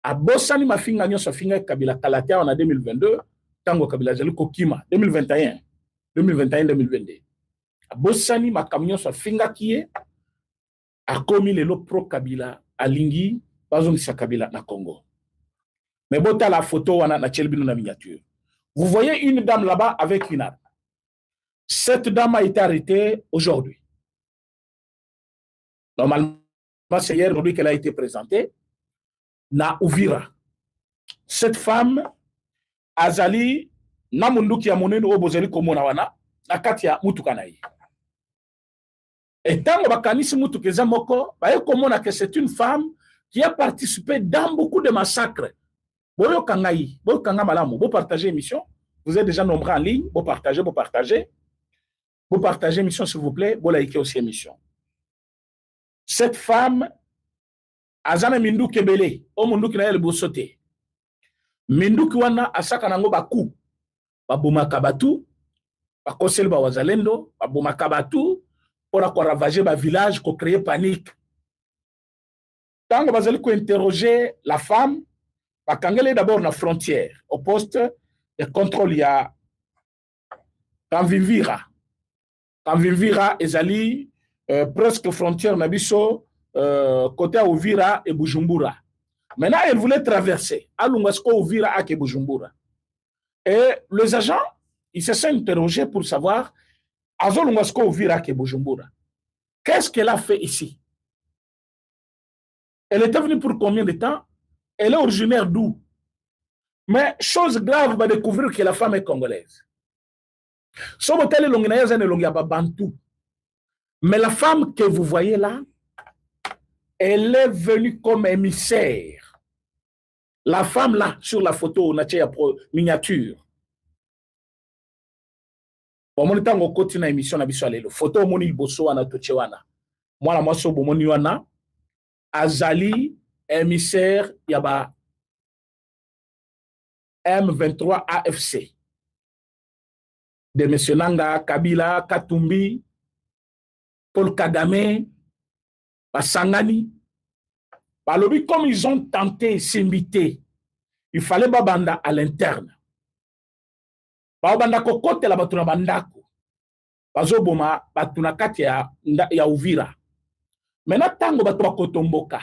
A Bossani mafinga nyonso finga Kabila Kalatea en 2022, tango Kabila Zali Kokima 2021, 2022. A Bossani makamnyo so finga kie a commis le pro Kabila alingi bazongisa Kabila na Congo. Mais bota la photo wana na chelbino na miniature. Vous voyez une dame là-bas avec une arme. Cette dame a été arrêtée aujourd'hui. Normalement, c'est hier aujourd'hui qu'elle a été présentée. Na Uvira. Cette femme, Azali, na munduki ya moneno obozeli komona wana, na kati ya mutuka na ye. Et tant que bakanisi mutuka eza moko, baye komona que c'est une femme qui a participé dans beaucoup de massacres. Boyo kangai, boyo kanga malamu, bo partager émission. Vous êtes déjà nombreux en ligne, bo partager, bo partager. Bo partager émission s'il vous plaît, bo liker aussi émission. Cette femme azana minduki ebele, o munduki na yele bosote. Minduki wana asaka nango baku. Babomaka batu, bakoseli ba wazalendo, babomaka batu, pour ko ravager ba village, ko créer panique. Tango bazali ko interroger la femme, bakangele d'abord na frontière, au poste de contrôle ya Kanvimvira. Kanvimvira ezali presque frontière na biso côté à Uvira et Bujumbura. Maintenant, elle voulait traverser Alungasko, Uvira et Bujumbura. Et les agents, ils se sont interrogés pour savoir Azolungasko, Uvira et Bujumbura. Qu'est-ce qu'elle a fait ici? Elle était venue pour combien de temps? Elle est originaire d'où? Mais chose grave, on va découvrir que la femme est congolaise. Mais la femme que vous voyez là, elle est venue comme émissaire. La femme là, sur la photo, on a miniature. Bon, mon temps, on continue l'émission, on a vu la photo, on a vu la photo, moi, la mosso, on a vu Azali, émissaire, yaba M23 AFC. De M. Nanga, Kabila, Katumbi, Paul Kagame, Basangani. Balobi, comme ils ont tenté de s'imiter, il fallait babanda à l'interne. Babanda kokote la batuna bandako. Bazoboma batuna kati ya Uvira. Maintenant, tango batuma kotomboka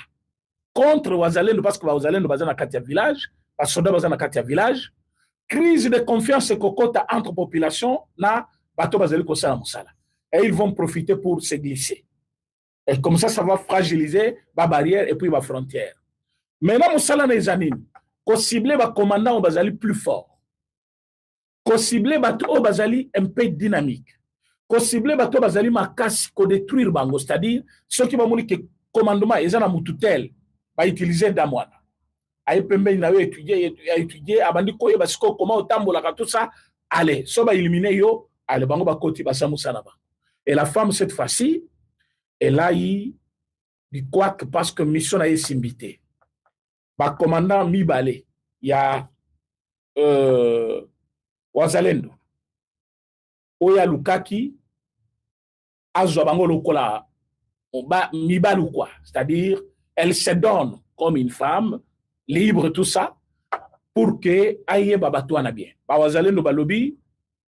contre Wazalendo, parce que Wazalendo bazana kati ya village, parce que bazana kati ya village, crise de confiance kokota entre population na bato bazali kosala musala. Et ils vont profiter pour se glisser. Et comme ça va fragiliser la barrière et puis la frontière. Maintenant, musala na izanini, ko cibler ba commandant bazali plus fort. Ko cibler bato bazali un peu dynamique. Ko cibler bato bazali makasi ko détruire bango, c'est-à-dire ceux qui vont moni que commandement ezana mututel ba utiliser damwana. Aye pembe na yo étudier abandi ko yeba siko comment otambola tout ça, allez, so ba éliminer yo, allez bango ba koti ba samusana ba. Et la femme cette fois-ci, elle a eu du quoi parce que mission a été simbité. Ba commandant Mibale, il y a Wazalendo. Oya Lukaki, Azobango Lokola, Mibale ou quoi. C'est-à-dire, elle se donne comme une femme, libre, tout ça, pour que aïe babatouana bien. Ba Wazalendo Balobi,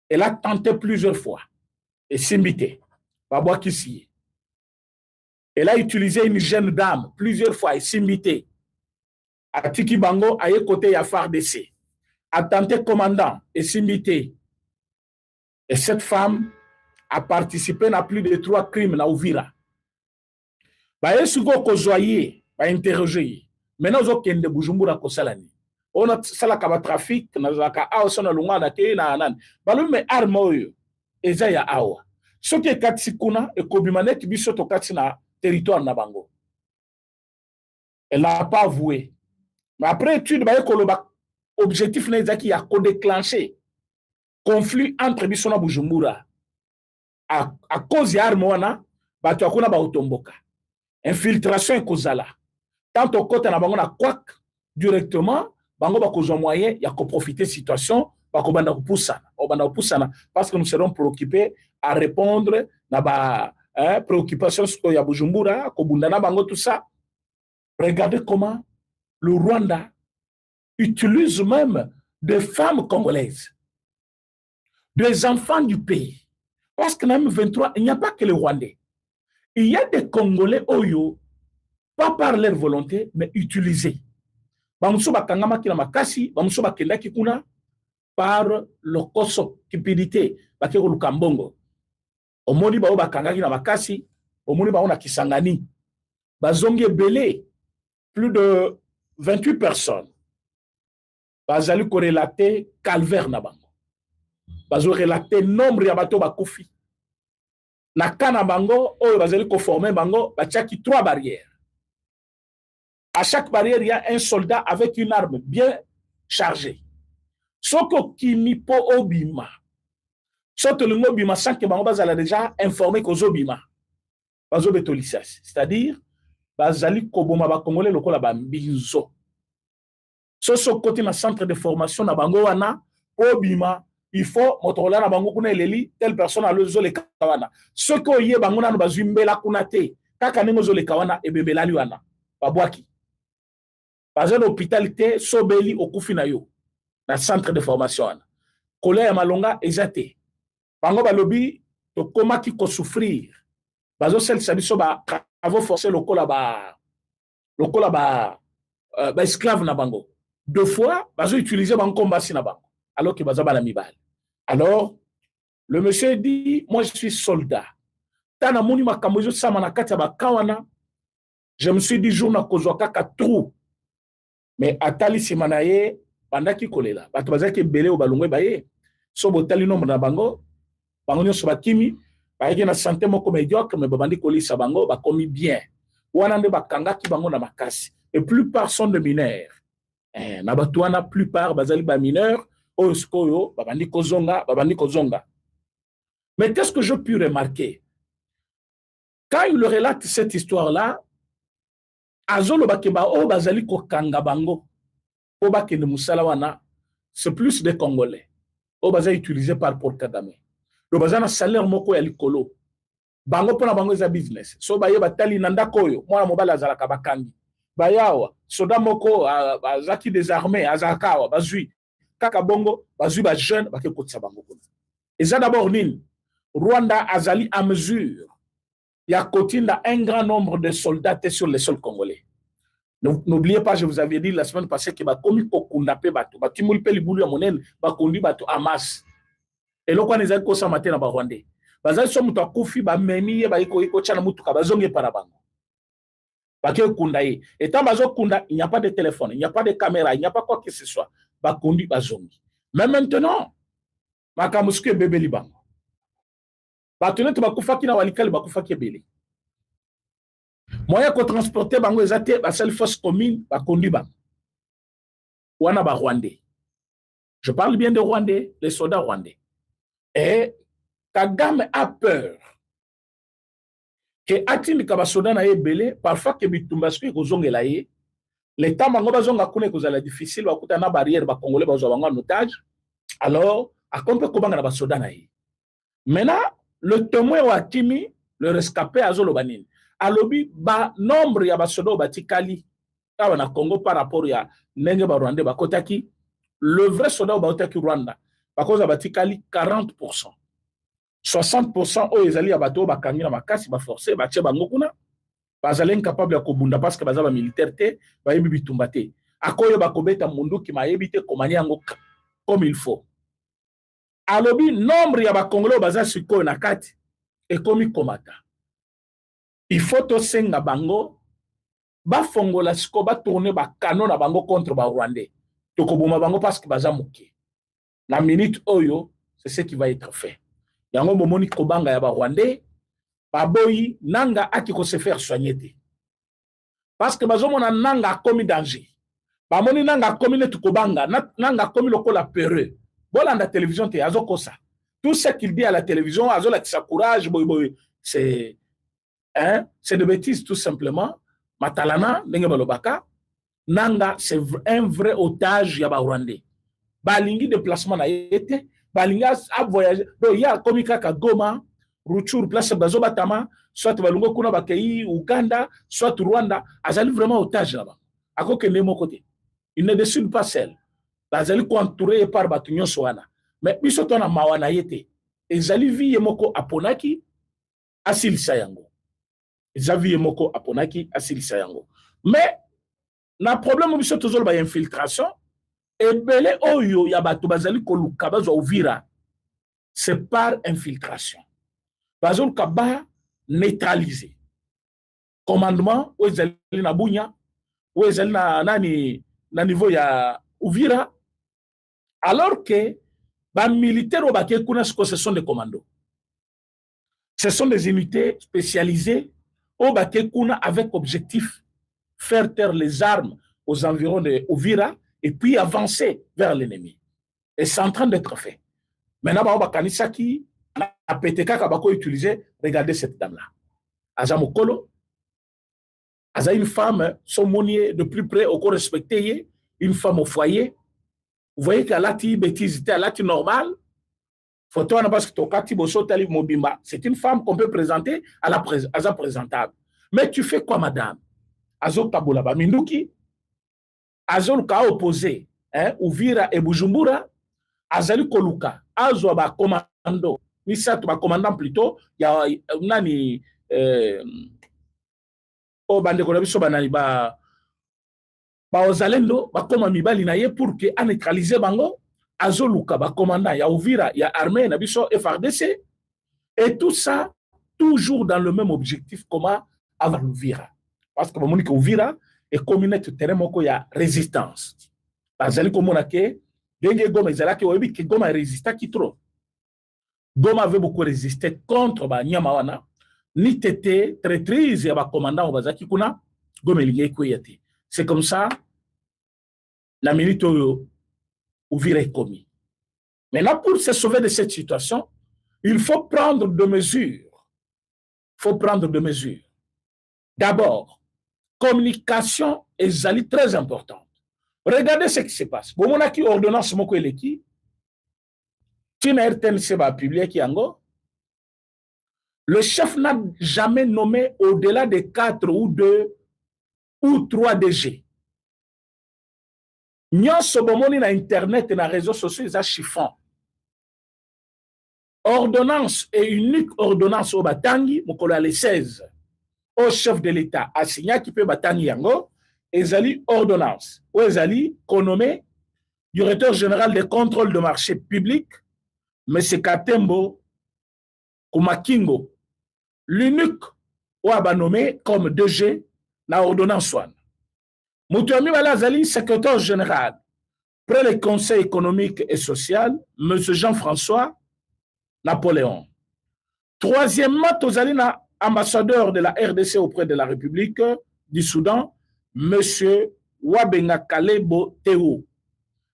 elle a tenté plusieurs fois. Et simbité. Babwa Kissi. Elle a utilisé une jeune dame plusieurs fois et simbité. A Tiki Bango, à côté ya FARDC. A tenté commandant et simbité. Et cette femme a participé à plus de 3 crimes na Uvira. Ba yesugo ko zoyer, ba interroger. Maintenant zo kende Bujumbura ko salani. On a sala ka trafic na zaka awsona lunga na ke na nan. Balu me arme oyo eza ya awa. Ce qui est Katsikuna et Kobimane qui biso to Katsina territoire na bango. Elle n'a pas avoué. Mais après étude, objectif n'est qui a déclenché conflit entre Bissona Bujumbura. À cause de l'arme, batu akuna ba otomboka. Infiltration et kozala. Tant au côté na bango na kwak directement, bango ba kozo moyen ya ko profiter situation, ba ko banda ko poussana, parce que nous serons préoccupés à répondre na ba préoccupation sur ya Bujumbura, ko bundana bango tout ça. Regardez comment le Rwanda utilise même des femmes congolaises, des enfants du pays. Parce que dans M23, il n'y a pas que les Rwandais. Il y a des Congolais oyo, pas par leur volonté, mais utilisés. Bamuso bakangama kila makasi, bamuso bakendaki kuna par le koso, cupidité, bakeko lukambongo. Omoni bao bakangaki na makasi, omoni bao na Kisangani. Bazongi ebele, plus de 28 personnes. Bazali ko relater calvaire na bango. Bazo relater nombre ya bato bakufi. Na kana bango, oyo bazali ko former bango, batiaki 3 barrières. À chaque barrière, il y a un soldat avec une arme bien chargée. Soko kimi po obima. Soto lungo bima sans que bango bazala déjà informé qu'aux obima. Bazo betolissas. C'est-à-dire, bazali koboma ba congolais lokola ba mbinzo. Soso côté na centre de formation na bango wana, obima, il faut motorola na bango kuna eleli, telle personne a le zo le kawana. Soko ye bango na bazumbela kuna te. Kaka nengo zo le kawana ebebela liwana. Babwaki. Bazali hôpital sobeli okufi na yo. Na centre de formation. Kolé ya malonga ezate. Bango balobi to koma ki ko souffrir. Bazo sel sabiso ba avo forcer lokola ba esclave na bango. 2 fois bazo utiliser bango combat si na bango. Alors que bazo bala mibal. Alors le monsieur dit moi je suis soldat. Tana moni makambo zo sama na kati ya bakawana. Je me suis dit jour na kozwa kaka trou. Mais atali simanaye bandaki kolela bato bazaki ebele o balongwe baye so botali nombre na bango nyonso bakimi bayaki na santé moko médiocre mais babandi kolisa bango bakomi bien wana nde bakangaki bango na makasi et plupart sont de mineurs na bato wana plupart bazali ba mineurs oyo sikoyo babandi kozonga. Mais qu'est-ce que je puis remarquer quand il relate cette histoire là azolo bakeba o bazali ko kanga bango o bakende musala wana c'est plus des Congolais o bazali utilisé par Paul Kagame lo bazana salaire moko ya likolo bango pona bango za business so baye batali na ndako oyo mwana mobala azalaka bakangi bayawa soda moko azaki désarmé azakawa bazui kaka bongo bazui ba jeune bakekotisa bango kuna eza d'abord nini Rwanda azali à mesure il y a Kotinda un grand nombre de soldats sur les sols congolais. N'oubliez pas, je vous avais dit la semaine passée que bakomi kokundapé bato, batimuli pe libulu ya monene, bakondi bato amas. Et là, quand ils ont kosa maté na ba Rwandais, bazali so mutu akufi ba memi ba iko chana mutu ka bazonge para bango. Bake kundaye. Et tant bazo kunda, il n'y a pas de téléphone, il n'y a pas de caméra, il n'y a pas quoi que ce soit. Bakondi bazongi. Mais maintenant, makamuske bébé libango. Batunetu bakufaki na walikali bakufaki ebele. Moyen ko transporter bango ezate ba seule force commune bakondi bango. Wana ba Rwandais. Je parle bien de Rwandais, les soldats rwandais. Et Kagame a peur que atini ka ba soldats na ebele parfois que bitumba siko kozongela ye. L'état bango bazonga kuna kozala difficile bakuta na barrière ba congolais bazwa bango en otage. Alors akompe ko banga na ba soldats na ye. Maintenant le témoin wa Kimi, le rescapé Azolo Banine, alobi ba nombre ya basodo batikali kawa na Congo par rapport ya nenge ba Rwanda bakotaki le vrai soldat bataki Rwanda bakoza batikali 40%. 60% o ezali ya bato bakangi na makasi ba forcer ba tie bango kuna bazali incapable ya kobunda parce que bazaba militaire te ba yebi bitumba te akoyo bakobeta mundu ki mayebi te komani yango comme il faut. Alobi nombre ya ba Congolais baza siko na kati ekomi komata. Il faut to senga bango ba fongola siko ba tourner ba canon na bango contre ba Rwandais. To koboma bango parce que baza muke. La minute oyo, c'est ce qui va être fait. Yango momoni kobanga ya ba Rwandais ba boyi nanga aki ko se faire soigner te. Parce que bazo mona nanga komi danger. Ba moni nanga komi ne to kobanga nanga komi lokola peureux. Bolanda télévision te azokosa. Tout ce qu'il dit à la télévision, azola sa courage, c'est de bêtises tout simplement. Matalana, ndenge balobaka, nanga c'est un vrai otage ya ba Rwandais. Balingi déplacement na yete, balingi a voyager. Donc il y a comme kaka Goma, Ruchuru place bazoba tama, soit balungo kuna bakei Uganda, soit Rwanda, azali vraiment otage là-bas. à côté de mon côté. Il ne décide pas seul. Bazali contouré par Batunyo Soana. Mais biso tona mawana yete. Ezali vi yemoko aponaki asil sayango. Ezali yemoko aponaki asil sayango. Mais na problème biso tozolo ba infiltration ebele oyo ya bato bazali koluka bazwa Uvira. C'est par infiltration. Bazolo kaba neutraliser. Commandement ou ezali na bunya ou ezali na nani na niveau ya Uvira. Alors que les militaires au Baké ce sont des commandos. Ce sont des unités spécialisées au Baké avec objectif faire taire les armes aux environs de Uvira et puis avancer vers l'ennemi. Et c'est en train d'être fait. Maintenant, Bakanisaki a PTK Kabako utilisé. Regardez cette dame-là. Aza Mokolo, Aza une femme, son monnier de plus près, au corps respecté, une femme au foyer. Vous voyez qu'elle a une bêtise, elle a une normale. C'est une femme qu'on peut présenter à la présentable. Mais tu fais quoi, madame? Azok Taboulaba Minduki, Azok a opposé Uvira et Bujumbura, Azali Koluka, Azoba commando, Nisat commandant plutôt, il y a Nani, Bande Konabiso Banani, Ozalendo, Bakoma Mibali Naye pour que a neutraliser Bango, Azoluka, commandant, il y a Uvira, il y a armée, Nabiso FRDC, et tout ça, toujours dans le même objectif, comment avoir Uvira. Parce que Monique Uvira est communauté terrain, il y a résistance. Bazali Komonake, Denge Goma, Zalaki, Oebi, que Goma résista qui trop. Goma avait beaucoup résisté contre Nyamawana, ni tété, traîtrise, et commandant Bazaki Kuna, Goma Ligue Koyate. C'est comme ça, la minute Uvira est commis. Maintenant, pour se sauver de cette situation, il faut prendre des mesures. Il faut prendre des mesures. D'abord, communication est très importante. Regardez ce qui se passe. Bon, on a qui ordonnance moko eleki. Tina RTNC va publier qui ango. Le chef n'a jamais nommé au-delà de 4 ou 2 ou 3 DG. Nyon sobomoni na internet et na réseaux sociaux ils a chiffon. Ordonnance et unique ordonnance au Batangi, mokolo les 16. Au chef de l'État a signé qui peut Batangi yango. Ezali ordonnance. Ou Ezali nommé directeur général des contrôles de marché public, M. Katembo Kumakingo. L'unique ou a nommé comme DG na ordonnance one. Moutouami Balazali, secrétaire général, près le Conseil économique et social, M. Jean-François Napoléon. Troisièmement, Tozalina, ambassadeur de la RDC auprès de la République du Soudan, M. Wabenga Kalebo Théo.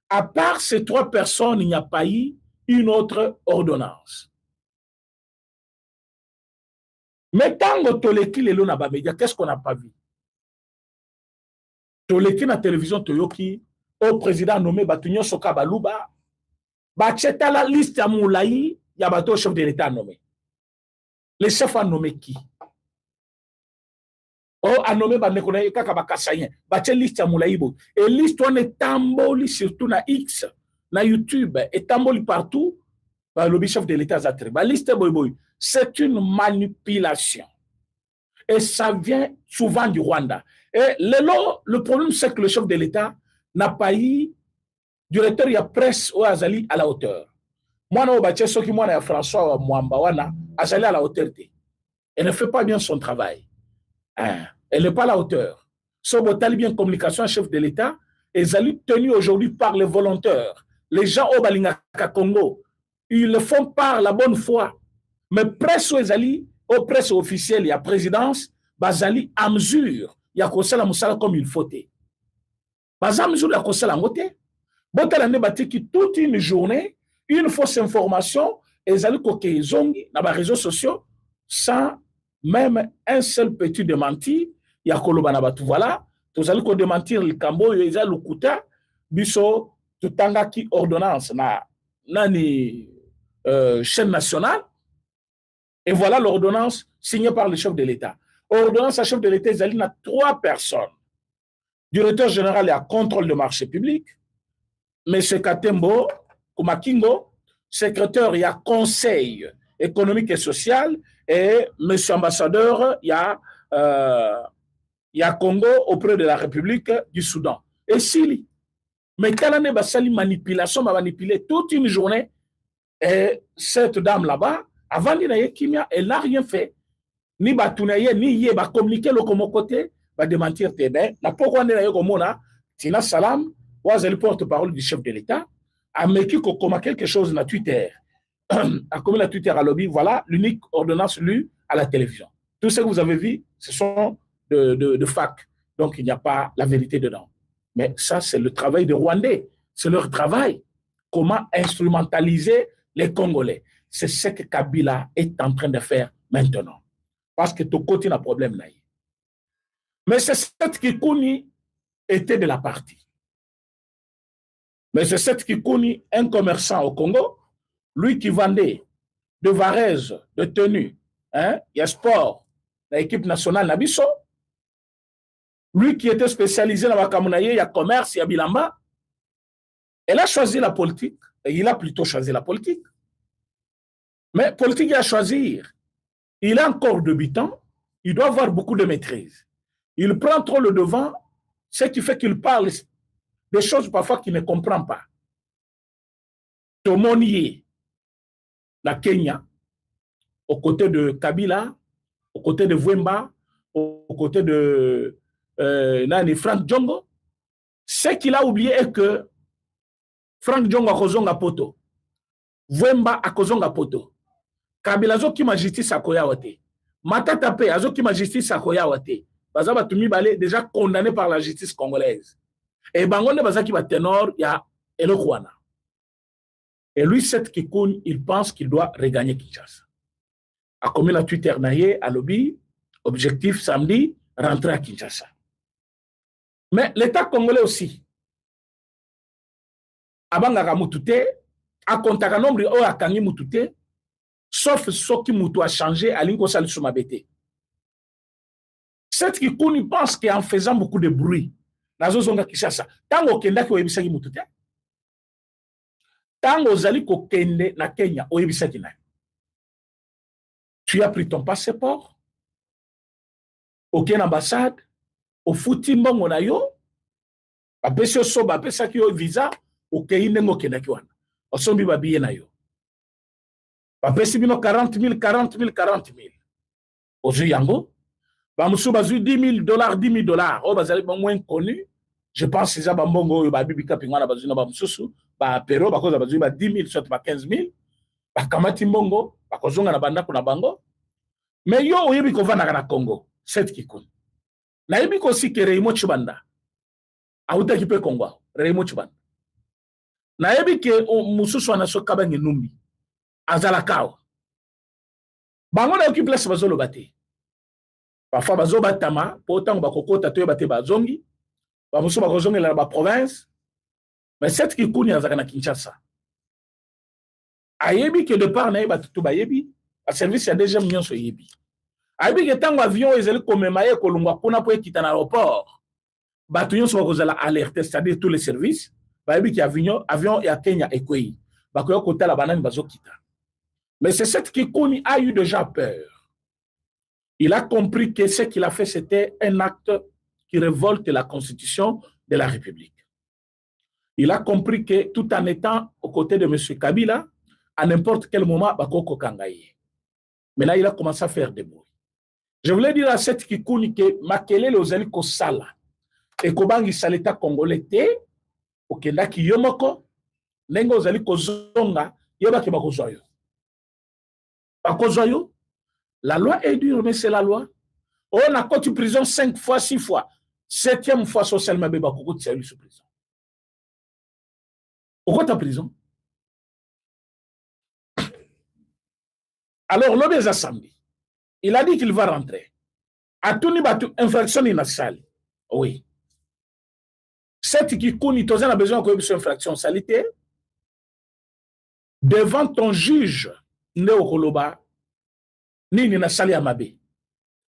À part ces 3 personnes, il n'y a pas eu une autre ordonnance. Mais tant que Toleki Lelo na Bamédia, qu'est-ce qu'on n'a pas vu? Toleki na télévision Toyoki, au président nommé Batunyo Soka Baluba, Bacheta la liste à Moulaï, il y a bateau chef de l'État nommé. Le chef a nommé qui? Oh, a nommé Banekonaï Kakabakasayen, Bacheta liste à Moulaï. Et liste on est tamboli surtout na X, na YouTube, et tamboli partout, le chef de l'État Zatri. La liste boy, c'est une manipulation. Et ça vient souvent du Rwanda. Et le problème, c'est que le chef de l'État n'a pas eu directeur, il y a presse ou Azali à la hauteur. Moi, je François Mwamba, Azali à la hauteur. Elle ne fait pas bien son travail. Elle n'est pas à la hauteur. Sauf que bien communication, chef de l'État, et Azali tenu aujourd'hui par les volontaires. Les gens au Balingaka Congo, ils le font par la bonne foi. Mais presse ou Azali, au presse officielle, il y a présidence, Bazali à mesure, il y a Kosala Moussala comme il faut. Bazali à mesure, il y a Kosala Moté. Botalane Batiki, toute une journée, une fausse information, et Zali Koke Zongi, dans les réseaux sociaux, sans même un seul petit démenti, il y a Kolobana Batou, voilà, tous allez démentir le Cambo, il y a le Kouta, Biso, Tutanga qui ordonnance, nani chaîne nationale, et voilà l'ordonnance signée par le chef de l'État. Ordonnance à chef de l'État, il y a 3 personnes. directeur général à contrôle de marché public, M. Katembo Kumakingo, secrétaire il y a conseil économique et social, et M. ambassadeur il y a Congo auprès de la République du Soudan. Et Sili. Mais quand on a manipulation, on a manipulé toute une journée, et cette dame là-bas, avant d'y Kimia, elle n'a rien fait. Ni batounaye, ni yé, ba communiquer le comme côté, va démentir tes bains. La pourquoi on est comme on Tina Salam, le porte-parole du chef de l'État, a mécu comme quelque chose na Twitter. A commis la Twitter à lobby, voilà l'unique ordonnance lue à la télévision. Tout ce que vous avez vu, ce sont de fac. Donc, il n'y a pas la vérité dedans. Mais ça, c'est le travail des Rwandais. C'est leur travail. Comment instrumentaliser les Congolais. C'est ce que Kabila est en train de faire maintenant. Parce que tout côté n'a problème. Mais c'est cette Kikouni était de la partie. Mais c'est cette Kikouni, un commerçant au Congo, lui qui vendait de varèses, de tenues, hein, il y a sport, l'équipe nationale Nabiso, lui qui était spécialisé dans la Kamunaye, il y a commerce, il y a Bilamba, elle a choisi la politique, et il a plutôt choisi la politique. Mais politique, il a choisi. Il a encore débutant, il doit avoir beaucoup de maîtrise. Il prend trop le devant, ce qui fait qu'il parle des choses parfois qu'il ne comprend pas. Tomonier, la Kenya, aux côtés de Kabila, aux côtés de Vwemba, aux côtés de Frank Djongo, ce qu'il a oublié est que Frank Djongo a kozonga poto, Vwemba a kozonga poto, Kabila zo ki ma justice a koya wate, Matata Pe a zo ki ma justice a koya wate, Bazaba Tumi Bale déjà condamné par la justice congolaise. Et Bangonde Bazaki ba ténor, il y a Elokwana. Et lui, cette Kikoun, il pense qu'il doit regagner Kinshasa. A commis la Twitter naïe à lobby, objectif samedi, rentrer à Kinshasa. Mais l'État congolais aussi, Abangaka Moutouté, a contacté un nombre de Akangi Moutouté, sauf ce qui Moutou a changé à l'Inko Salisumabete. Cette Kikoun pense qu'en faisant beaucoup de bruit, Nazo Zonga Kinshasa, tant au Kenda qui Oebisaki Moutouté, tant aux Ali Kokende na Kenya, Oebisaki na. Tu as pris ton passeport, aucune ambassade, au foutimbo monayo, a pesé soba, a pesé qui visa, au Kenya n'engo kenakiwana, au sombi babiye na yo. A pesé bino 40 000, 40 000, 40 000. Au Zuyango, Bamoussou bazu $10 000, $10 000. Oh, bazali moins connu. Je pense que c'est ça, Bambongo, Babibika Pingwana, Bazuna Bamoussou, Pero, Bakoza bazu 10 000, soit 15 000. Bakamati Mbongo, Bakozonga na banda kuna bango. Mais yo, oyebi kovana na Congo, cette Kikoun. Na yebi ko si ke Reimo Chibanda. Auta kipe Congo, Reimo Chibanda. Na yebi ke Moussousou anaso kabangi numbi. Azala kao. Bango na occupe place bazolo bate. Parfois bazo batama, pourtant bakokota to bate bazongi. Ba Moussou bakozongi la ba province. Mais cette Kikoun yazaka na Kinshasa. Ayebi que de part na yeba tout bayebi, a service ya deuxième million so yebi. Ayebi que tango avion ezeli komemaye kolungwa kuna po ekita na aéroport. Batu nyonso bakozala alerter, c'est-à-dire tous les services, bayebi que avion ya Kenya ekwei. Bakoyo kotala banani bazokita. Mais c'est cette Kikouni a eu déjà peur. Il a compris que ce qu'il a fait, c'était un acte qui révolte la constitution de la République. Il a compris que tout en étant aux côtés de M. Kabila, à n'importe quel moment, Bakoko Kangaye. Mais là, il a commencé à faire des bruits. Je voulais dire à cette Kikouni que Makele Lozali Kosala et Kobangi Saleta Congolais te, au Kendaki Yomoko, Nengo Zali Kozonga, Yobaki Bakozoyo. Bakozoyo, la loi est dure, mais c'est la loi. On a côté prison 5 fois, 6 fois. 7e fois, socialement, Bakoko Tsayoli sous prison. Pourquoi t'as prison? Alors, l'homme est samedi. Il a dit qu'il va rentrer. A tout niveau, infraction in la salle. Oui. Cette qui connaît, tu as besoin de infraction salité. Devant ton juge, Néokoloba, ni na salle Yamabe.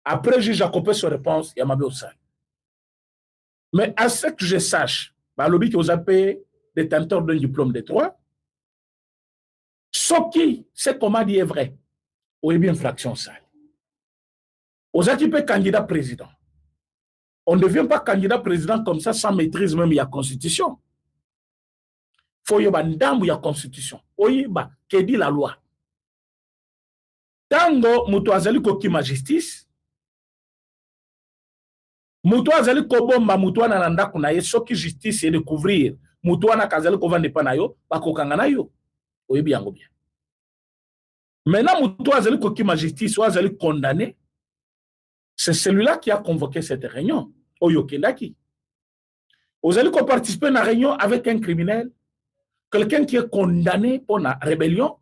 Après, le juge a coupé sa réponse, Yamabe au salle. Mais à ce que je sache, bah, lobby que vous appelez détenteur d'un diplôme de droit, ce qui, c'est comment dit est vrai, ou est bien infraction sale. Aux occupés candidat président. On ne devient pas candidat président comme ça sans maîtrise même de la constitution. Il faut y avoir une constitution. Oui, bah, que dit la loi? Tango, mutu azali kokima justice, mutu azali kobomba mutu wana na ndako na ye soki justice et découvrir mutu wana kazali kovande pa na yo bakokanga na yo oyebi yango bien. Maintenant mutu azali kokima justice ou azali condamné, c'est celui-là qui a convoqué cette réunion oyo kendaki. Ozali ko participer à la réunion avec un criminel, quelqu'un qui est condamné pour la rébellion,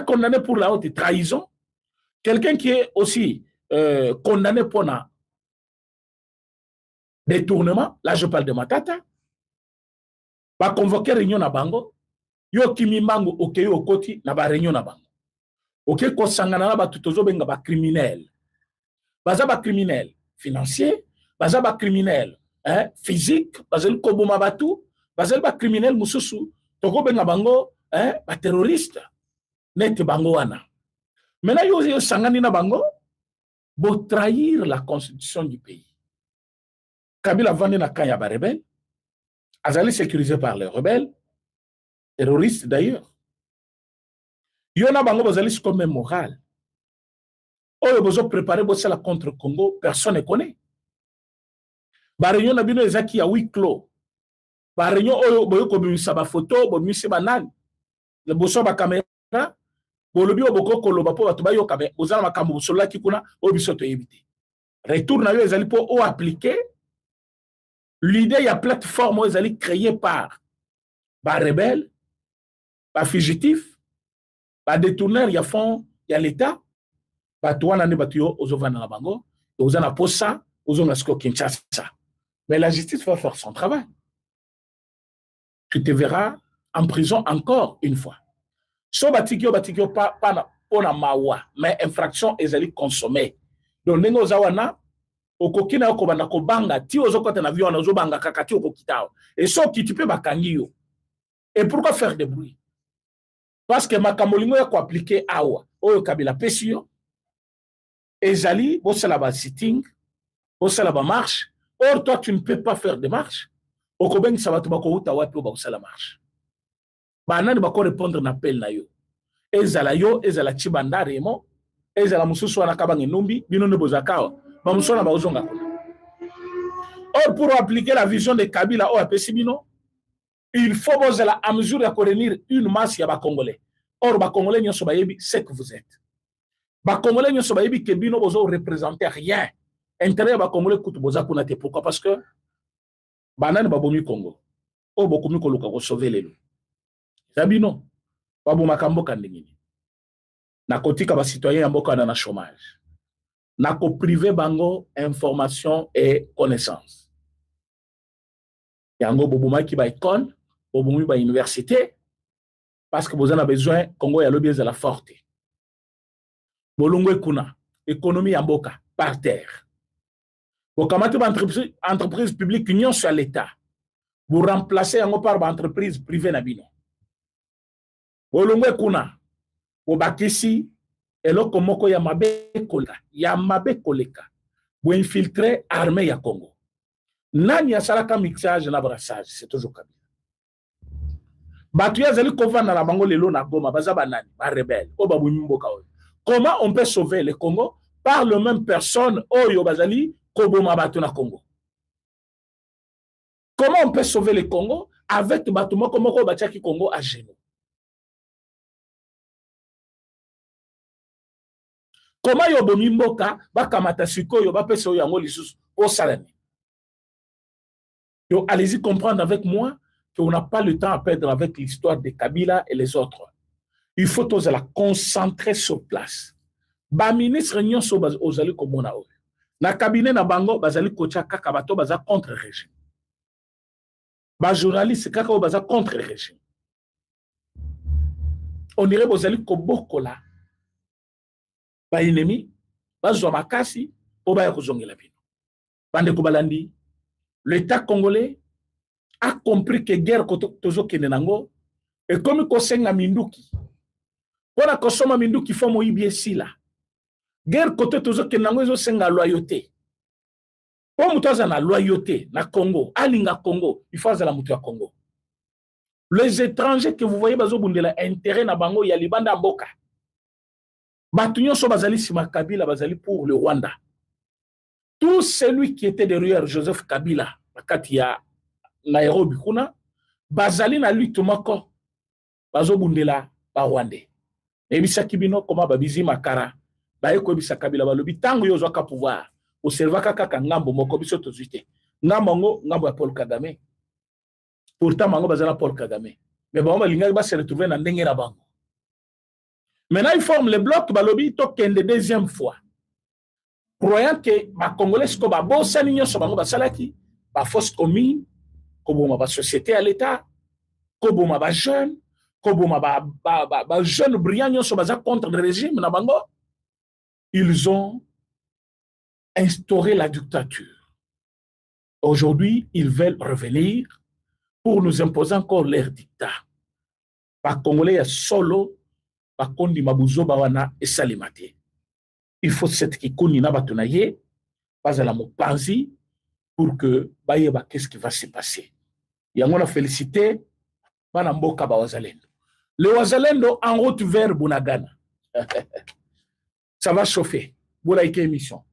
condamné pour la haute trahison, quelqu'un qui est aussi condamné pour la détournement, là je parle de Matata, va convoquer réunion na bango, yo kimi mango okeyo okoti na ba réunion na bango. Ok ko sangana na ba tutozo benga ba criminel. Baza ba criminel financier, baza ba criminel physique, baza ko boma batu, baza ba criminel mususu, toko benga bango ba terroriste. Net bango wana. Maintenant yo sangani na bango bo trahir la constitution du pays. Kabila vandi na kanya ba rebelle, azali sécurisé par les rebelles, terroristes d'ailleurs. Yona bango bozali comme moral. Oyo bozo préparé bosala contre Congo, personne ne connaît. Ba réunion na bino ezaki ya huis clos. Ba réunion oyo boyo ko bimisa ba photo, bo bimisa ba nani. Le boso ba caméra, bolobi oboko koloba po batu bayo kabe, ozala makambo bosola ki kuna o biso to éviter. Retour na yo ezali po o appliquer l'idée ya plateforme ezali créée par ba rebelle, ba fugitif, ba détourneur ya fond ya l'état, ba tuana ne batuyo ozovana na bango, ozana posa, ozona sko Kinshasa. Mais la justice va faire son travail. Tu te verras en prison encore une fois. So batikyo pas na mawa, mais infraction ezali consommée. Donc nengo zawana okokina okobanda kobanga ti ozokota na viona ozobanga kakati okokitao. Et so ki tu peux bakangi yo. Et pourquoi faire de bruit? Parce que makamolingo ya ko appliquer awa oyo kabila pesio ezali bosala ba sitting, bosala ba marche. Or toi tu ne peux pas faire de marche. Okobeng sabatu bako uta wapi ba bosala marche. Banani bako répondre na appel na yo. Ezala yo, ezala chibanda remo, ezala mususu wana kabangi numbi, bino ne bozakao, ba musona ba ozonga kuna. Or pour appliquer la vision de Kabila au Apesibino, il faut bozala à mesure de réunir une masse ya ba Congolais. Or ba Congolais nyoso ba yebi c'est que vous êtes. Ba Congolais nyoso ba yebi que bino bozo représenter rien. Intérêt ba Congolais kutu boza kuna te. Pourquoi? Parce que banane ba bomi Congo. O bokomi koluka ko sauver lelo. Zabino babu makambo kandingini. Na kotika ba citoyen ya mboka na chômage. Na ko privé bango information et connaissance. Yango bobuma ki ba école, bobumi ba université parce que vous en avez besoin Congo ya lobi la forte. Bolongo kuna économie ya mboka par terre. Vous kamate ba entreprise publique union sur l'état. Vous remplacez yango par ba entreprise privée na bino. Bolongwe kuna obakisi eloko moko ya mabe koleka bo infiltrer armée ya Congo. Nani asalaka mixage na brassage, c'est toujours Kabila. Batu ya zali kovana na bango lelo na Goma baza banani ba rebelle o babu mboka oyo. Comment on peut sauver le Congo par le même personne oyo bazali koboma batu na Congo? Comment on peut sauver le Congo avec batu moko batiaki Congo à genoux? Comment yo bomi mboka bakamata sikoyo bapesa yo yango lisusu au salami? Yo allez-y comprendre avec moi qu'on n'a pas le temps à perdre avec l'histoire de Kabila et les autres. Il faut tous la concentrer sur place. Ba ministre nyon so ozali komona oyo. Na cabinet na bango bazali kocha kaka bato baza contre le régime. Ba journaliste kaka baza contre le régime. On dirait bozali kobokola ba ennemi bazwa makasi po ba kozongela bino. Bande ko balandi l'État congolais a compris que guerre tozo kenenango et comme kosenga minduki pona kosoma minduki fo moyibi esila guerre kote tozo kenenango ezo senga loyauté po muto aza na loyauté na Congo alinga Congo il faut azala muto ya Congo. Les étrangers que vous voyez bazo bundela intérêt na bango ya libanda mboka batu nyonso bazali sima Kabila bazali pour le Rwanda. Tout celui qui était derrière Joseph Kabila bakati ya Nairobi kuna bazali na lutte moko bazo bundela ba Rwandais. Ebisaki bino koma babizi makara baye ko ebisa Kabila balobi tango yo zwaka pouvoir oservaka kaka ngambo moko biso tozite ngambo ya Paul Kagame. Pourtant mango bazala Paul Kagame mais ba balinga ba se retrouver na ndenge na bango. Maintenant ils forment le bloc balobi to kende deuxième fois croyant que ba Congolais ko ba bosani nyonso bango basalaki ba force commune koboma ba société à l'état koboma ba jeune koboma ba jeune brillant nyonso baza contre le régime na bango. Ils ont instauré la dictature. Aujourd'hui ils veulent revenir pour nous imposer encore leur dictat. Ba Congolais solo ba kondi mabuzo ba wana esalimate. Il faut cette kikuni na batunaye pas à la mopanzi pour que bayeba qu'est-ce qui va se passer. Yango na félicité bana mboka ba wazalendo. Le wazalendo en route vers Bunagana. Ça va chauffer. Bolaike émission.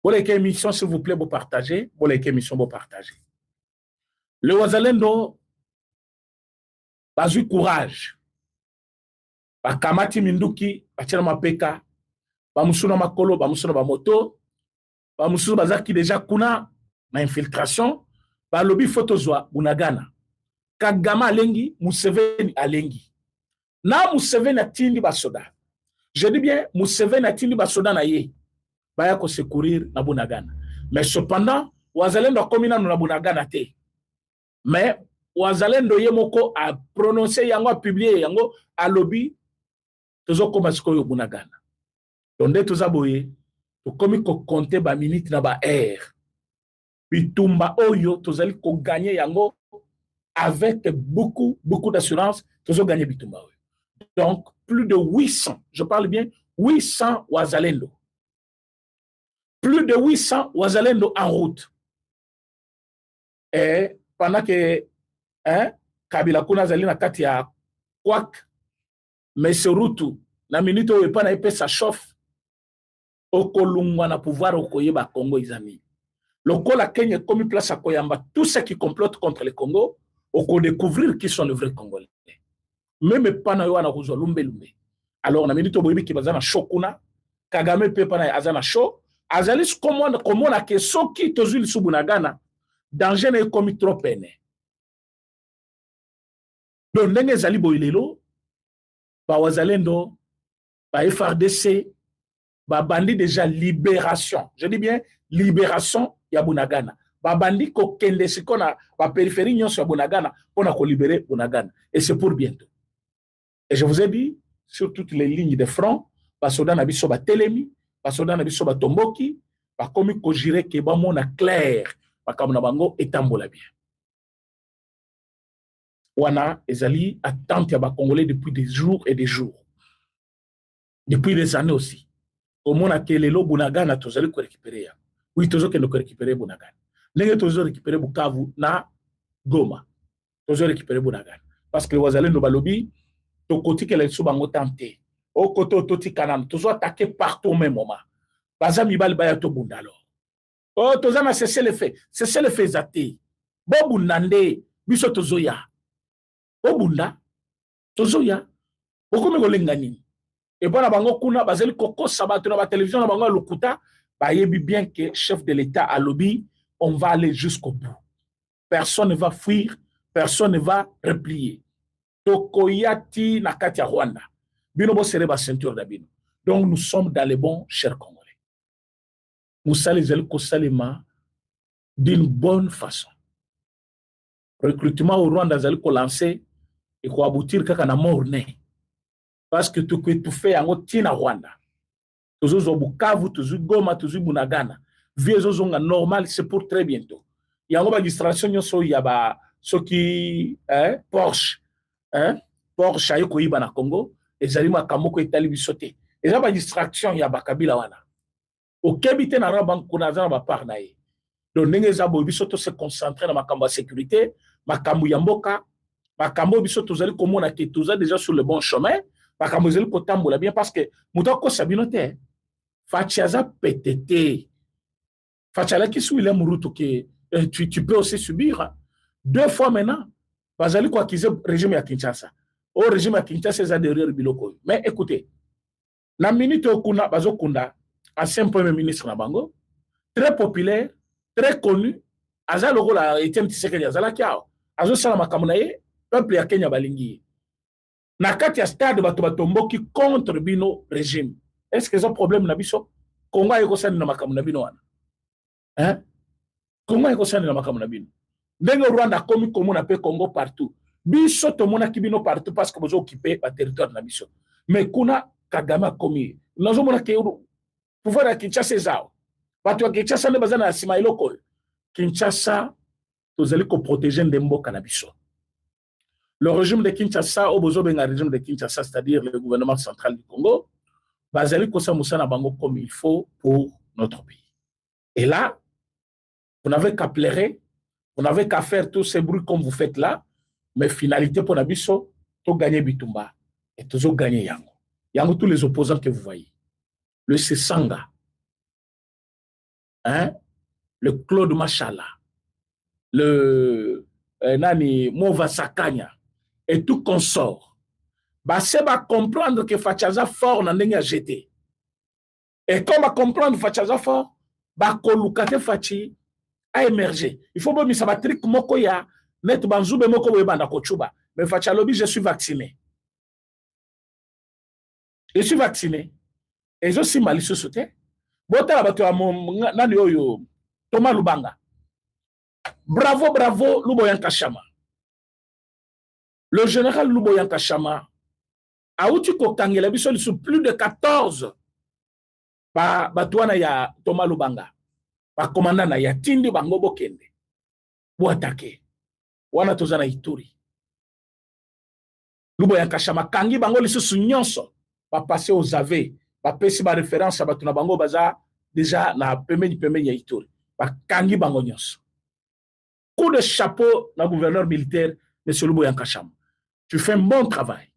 Bolaike émission s'il vous plaît vous partagez. Bolaike émission vous partagez. Le wazalendo bazu courage. Bakamati minduki bachela mapeka. Bamusuna makolo, bamusuna bamoto. Bamusuna bazaki déjà kuna na infiltration. Balobi photozwa Bunagana. Kagama alengi, Museveni alengi. Na Museveni atindi basoda. Je dis bien, Museveni atindi basoda na ye. Baya ko secourir na Bunagana. Mais cependant, wazalendo akomina na Bunagana te. Mais wazalendo ye moko a prononcé yango a publié yango a lobby tozo koma sikoyo Bunagana. Donde toza boye to komi ko compter ba minute na ba heure. Bitumba oyo tozali ko gagner yango avec beaucoup d'assurance tozo gagner bitumba oyo. Donc plus de 800, je parle bien 800 wazalendo. Plus de 800 wazalendo en route. Et pendant que Kabila kuna zali na kati ya kwak mais ce route na minute oyo pa na epé sa chauffe okolungwa na pouvoir okoyeba Congo izami. Lokola Kenya comme place à Koyamba tout ceux qui complotent contre le Congo oko découvrir qui sont les vrais Congolais. Même pas na yo na kuzo lumbe. Alors na minute oyo ki bazana shokuna Kagame pe pa na azana show azalis comment na ke soki tozuli subunagana danger na komi trop peine. Donc ndenge zali boilelo ba wazalendo ba FRDC ba bandi déjà libération. Je dis bien libération ya Bunagana. Ba bandi ko kende sikona ba périphérie nyonso ya Bunagana pona ko libérer Bunagana et c'est pour bientôt. Et je vous ai dit sur toutes les lignes de front ba soda na biso ba telemi, ba soda na biso ba tomboki, ba komi ko jire ke ba mona clair, ba kamuna bango etambola bien. Wana ezali attente ya ba Congolais depuis des jours et des jours. Depuis des années aussi. Au monde a kelelo Bunagana tozali ko récupérer ya. Oui, tozo ke no ko récupérer Bunagana. Ndenge tozo récupérer Bukavu na Goma. Tozo récupérer Bunagana. Parce que wazalendo balobi to koti ke la so bango tenté. Au koto toti kanam tozo attaquer partout au même moment. Baza mibali baya to bunda alors. Oh toza na cesser le fait. Cesser le fait zate. Bo bundande biso tozo ya. Obunda tozoya okome kolenga nini et bona bango kuna bazeli koko sabato na ba télévision na bango lokuta bayebi bien que chef de l'état a lobby on va aller jusqu'au bout, personne ne va fuir, personne ne va replier tokoyati na kati ya Rwanda bino bo sereba ceinture da bino. Donc nous sommes dans les bons chers Congolais, musali zeli ko salima d'une bonne façon. Recrutement au Rwanda zeli ko lancer et quoi aboutir kaka na morne parce que tout fait yango tina Rwanda tozo Bukavu tozo Goma tozo Bunagana vie zonga normal, c'est pour très bientôt. Il y a une distraction, il y a ce qui Porsche, Porsche ayo koyiba na Congo, ezali makambo ko etali bisote. Eza ba distraction ya bakabila wana. Okebite na rabank kuna za ba part na ye. Donc ndenge za bo bisoto se concentrer na makambo ya sécurité, makambo ya mboka, makambo bisoto zali komona ke tuza déjà sur le bon chemin, makambo zali kotambola bien parce que muto ko sabinote. Fachiaza PTT. Fachiala qui sou il est muruto que tu peux aussi subir 2 fois maintenant. Bazali ko accuser régime ya Kinshasa. Au régime ya Kinshasa za derrière biloko. Mais écoutez, la minute okuna bazokunda ancien premier ministre na bango, très populaire, très connu, aza loko la Etienne Tshisekedi azala kiao. Azo sala makambo na ye, peuple ya Kenya balingi. Na kati ya stade bato batomboki contre bino régime. Est-ce que c'est un problème na biso? Congo ayeko sani na makambo na bino wana. Hein? Congo ayeko sani na makambo na bino. Ndenge Rwanda komi komona pe Congo partout. Biso to mona kibino partout parce que vous occupez le territoire na biso. Mais kuna Kagame komi. Nazo mona ke pouvoir ya Kinshasa ezao. Bato ya Kinshasa ne bazana na sima iloko. Kinshasa tozali ko protéger ndemboka na biso. Le régime de Kinshasa au bozo benga régime de Kinshasa, c'est-à-dire le gouvernement central du Congo, bazali ko sa musana bango comme il faut pour notre pays. Et là, vous n'avez qu'à pleurer, vous n'avez qu'à faire tous ces bruits comme vous faites là, mais finalité pour Nabiso, to gagner Bitumba et toujours gagner Yango. Yango, tous les opposants que vous voyez. Le Sesanga, hein? Le Claude Machala, le Nani Mova Sakanya, et tout consort. Bah, c'est va comprendre que Fachaza fort n'a rien jeté. Et comme va comprendre Fachaza fort, bah, Kolukate Fachi a émergé. Il faut que ça va trick mokoya, net banzoube moko webanda kochuba. Mais Fachalobi, je suis vacciné. Je suis vacciné. Et je suis malicieux sauté. Bota la bato nani oyo Thomas Lubanga. Bravo, bravo, Luboyan Kachama. Le général Luboyan Kachama a outi kokangela biso sur plus de 14 batouana ya Thomas Lubanga. Ba commandant ya tindi bango bokende. Bo attaquer. Wana tozana Ituri. Luboyan Kachama kangi bango lisusu nyonso ba passer aux AV. Ba pesi ba référence à batuna bango baza déjà na pemeni ya Ituri. Ba kangi bango nyonso. Coup de chapeau na gouverneur militaire M. Luboyan Kachama. Tu fais un bon travail.